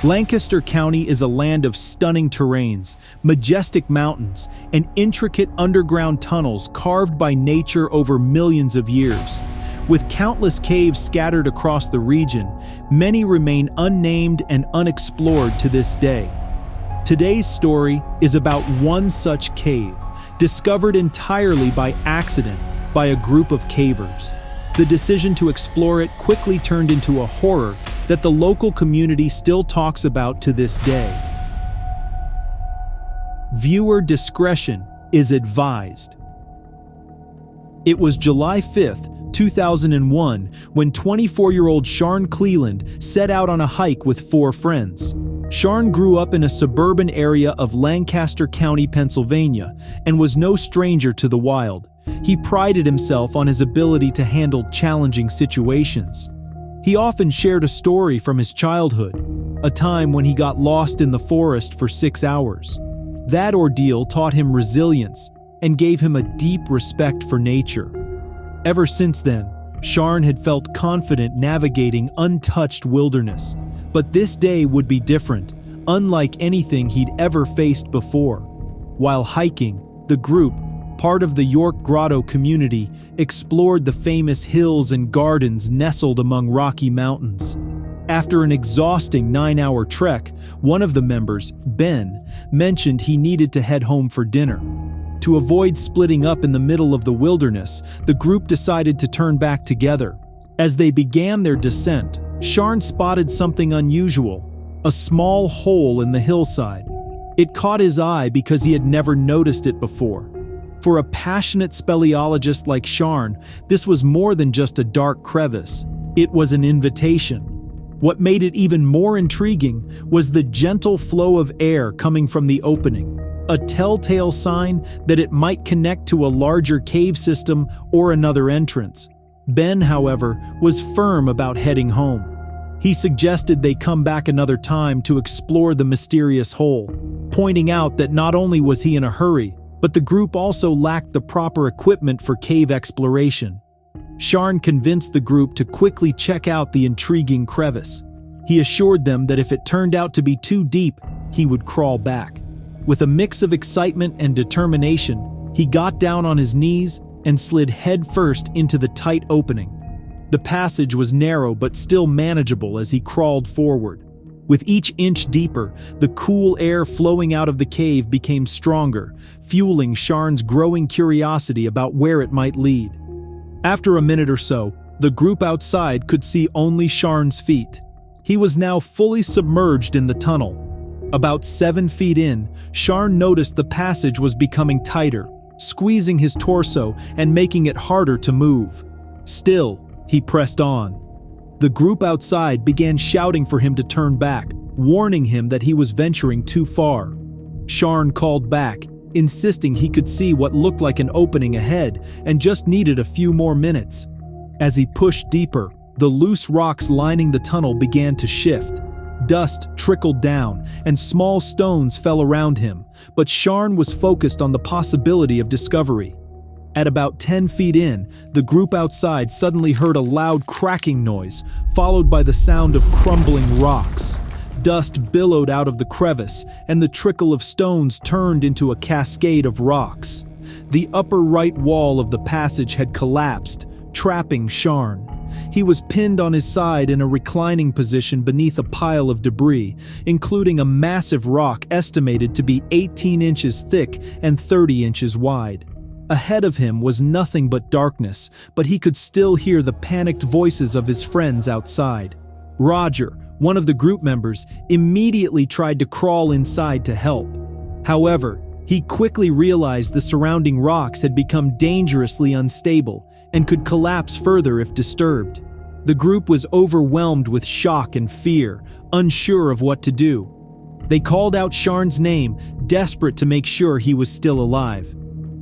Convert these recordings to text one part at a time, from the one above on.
Lancaster County is a land of stunning terrains, majestic mountains, and intricate underground tunnels carved by nature over millions of years. With countless caves scattered across the region, many remain unnamed and unexplored to this day. Today's story is about one such cave, discovered entirely by accident by a group of cavers. The decision to explore it quickly turned into a horror that the local community still talks about to this day. Viewer discretion is advised. It was July 5, 2001, when 24-year-old Sharn Cleland set out on a hike with 4 friends. Sharn grew up in a suburban area of Lancaster County, Pennsylvania, and was no stranger to the wild. He prided himself on his ability to handle challenging situations. He often shared a story from his childhood, a time when he got lost in the forest for 6 hours. That ordeal taught him resilience and gave him a deep respect for nature. Ever since then, Sharn had felt confident navigating untouched wilderness. But this day would be different, unlike anything he'd ever faced before. While hiking, the group, part of the York Grotto community, explored the famous hills and gardens nestled among Rocky Mountains. After an exhausting 9-hour trek, one of the members, Ben, mentioned he needed to head home for dinner. To avoid splitting up in the middle of the wilderness, the group decided to turn back together. As they began their descent, Sharn spotted something unusual, a small hole in the hillside. It caught his eye because he had never noticed it before. For a passionate speleologist like Sharn, this was more than just a dark crevice. It was an invitation. What made it even more intriguing was the gentle flow of air coming from the opening, a telltale sign that it might connect to a larger cave system or another entrance. Ben, however, was firm about heading home. He suggested they come back another time to explore the mysterious hole, pointing out that not only was he in a hurry, but the group also lacked the proper equipment for cave exploration. Sharn convinced the group to quickly check out the intriguing crevice. He assured them that if it turned out to be too deep, he would crawl back. With a mix of excitement and determination, he got down on his knees and slid headfirst into the tight opening. The passage was narrow but still manageable as he crawled forward. With each inch deeper, the cool air flowing out of the cave became stronger, fueling Sharn's growing curiosity about where it might lead. After a minute or so, the group outside could see only Sharn's feet. He was now fully submerged in the tunnel. About 7 feet in, Sharn noticed the passage was becoming tighter, squeezing his torso and making it harder to move. Still, he pressed on. The group outside began shouting for him to turn back, warning him that he was venturing too far. Sharn called back, insisting he could see what looked like an opening ahead and just needed a few more minutes. As he pushed deeper, the loose rocks lining the tunnel began to shift. Dust trickled down, and small stones fell around him, but Sharn was focused on the possibility of discovery. At about 10 feet in, the group outside suddenly heard a loud cracking noise, followed by the sound of crumbling rocks. Dust billowed out of the crevice, and the trickle of stones turned into a cascade of rocks. The upper right wall of the passage had collapsed, trapping Sharn. He was pinned on his side in a reclining position beneath a pile of debris, including a massive rock estimated to be 18 inches thick and 30 inches wide. Ahead of him was nothing but darkness, but he could still hear the panicked voices of his friends outside. Roger, one of the group members, immediately tried to crawl inside to help. However, he quickly realized the surrounding rocks had become dangerously unstable and could collapse further if disturbed. The group was overwhelmed with shock and fear, unsure of what to do. They called out Sharn's name, desperate to make sure he was still alive.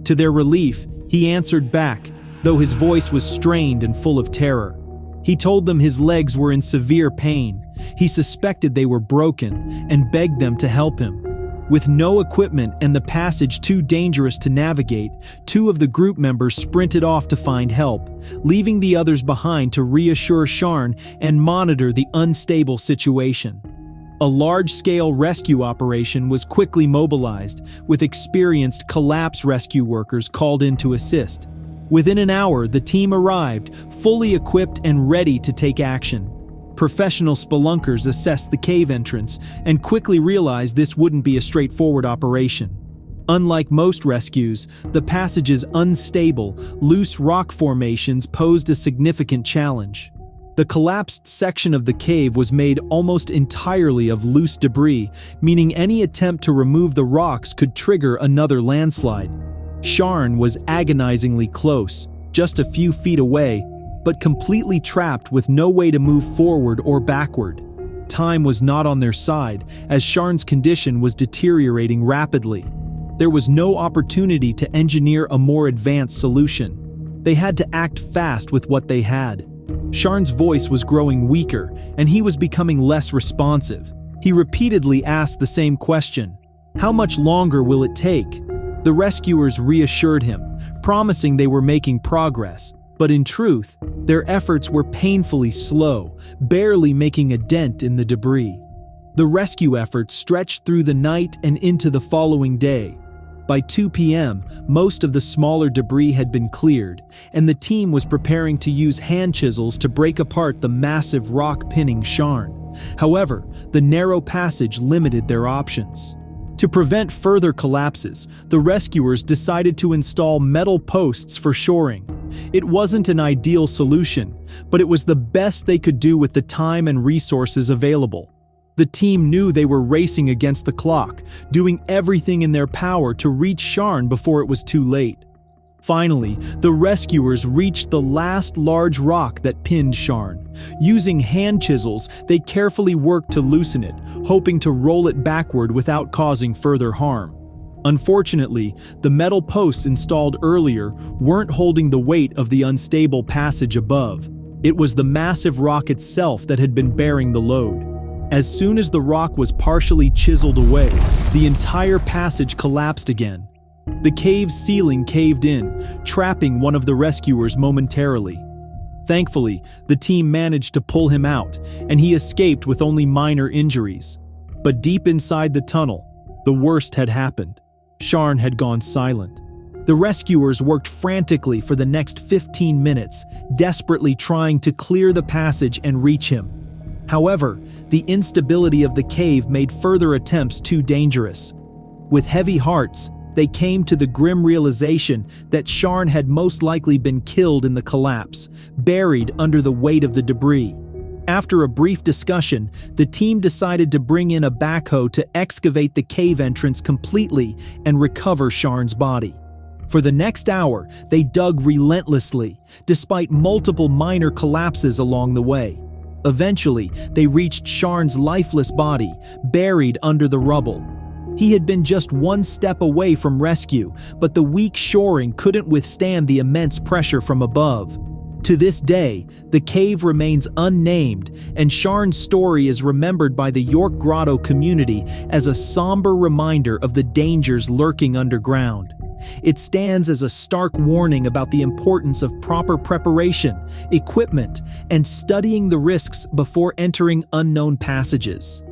To their relief, he answered back, though his voice was strained and full of terror. He told them his legs were in severe pain. He suspected they were broken and begged them to help him. With no equipment and the passage too dangerous to navigate, 2 of the group members sprinted off to find help, leaving the others behind to reassure Sharn and monitor the unstable situation. A large-scale rescue operation was quickly mobilized, with experienced collapse rescue workers called in to assist. Within an hour, the team arrived, fully equipped and ready to take action. Professional spelunkers assessed the cave entrance and quickly realized this wouldn't be a straightforward operation. Unlike most rescues, the passage's unstable, loose rock formations posed a significant challenge. The collapsed section of the cave was made almost entirely of loose debris, meaning any attempt to remove the rocks could trigger another landslide. Sharn was agonizingly close, just a few feet away, but completely trapped with no way to move forward or backward. Time was not on their side, as Sharn's condition was deteriorating rapidly. There was no opportunity to engineer a more advanced solution. They had to act fast with what they had. Sharn's voice was growing weaker, and he was becoming less responsive. He repeatedly asked the same question: "How much longer will it take?" The rescuers reassured him, promising they were making progress, but in truth, their efforts were painfully slow, barely making a dent in the debris. The rescue efforts stretched through the night and into the following day. By 2 p.m., most of the smaller debris had been cleared, and the team was preparing to use hand chisels to break apart the massive rock pinning Sharn. However, the narrow passage limited their options. To prevent further collapses, the rescuers decided to install metal posts for shoring. It wasn't an ideal solution, but it was the best they could do with the time and resources available. The team knew they were racing against the clock, doing everything in their power to reach Sharn before it was too late. Finally, the rescuers reached the last large rock that pinned Sharn. Using hand chisels, they carefully worked to loosen it, hoping to roll it backward without causing further harm. Unfortunately, the metal posts installed earlier weren't holding the weight of the unstable passage above. It was the massive rock itself that had been bearing the load. As soon as the rock was partially chiseled away, the entire passage collapsed again. The cave's ceiling caved in, trapping one of the rescuers momentarily. Thankfully, the team managed to pull him out, and he escaped with only minor injuries. But deep inside the tunnel, the worst had happened. Sharn had gone silent. The rescuers worked frantically for the next 15 minutes, desperately trying to clear the passage and reach him. However, the instability of the cave made further attempts too dangerous. With heavy hearts, they came to the grim realization that Sharn had most likely been killed in the collapse, buried under the weight of the debris. After a brief discussion, the team decided to bring in a backhoe to excavate the cave entrance completely and recover Sharn's body. For the next hour, they dug relentlessly, despite multiple minor collapses along the way. Eventually, they reached Sharn's lifeless body, buried under the rubble. He had been just one step away from rescue, but the weak shoring couldn't withstand the immense pressure from above. To this day, the cave remains unnamed, and Sharn's story is remembered by the York Grotto community as a somber reminder of the dangers lurking underground. It stands as a stark warning about the importance of proper preparation, equipment, and studying the risks before entering unknown passages.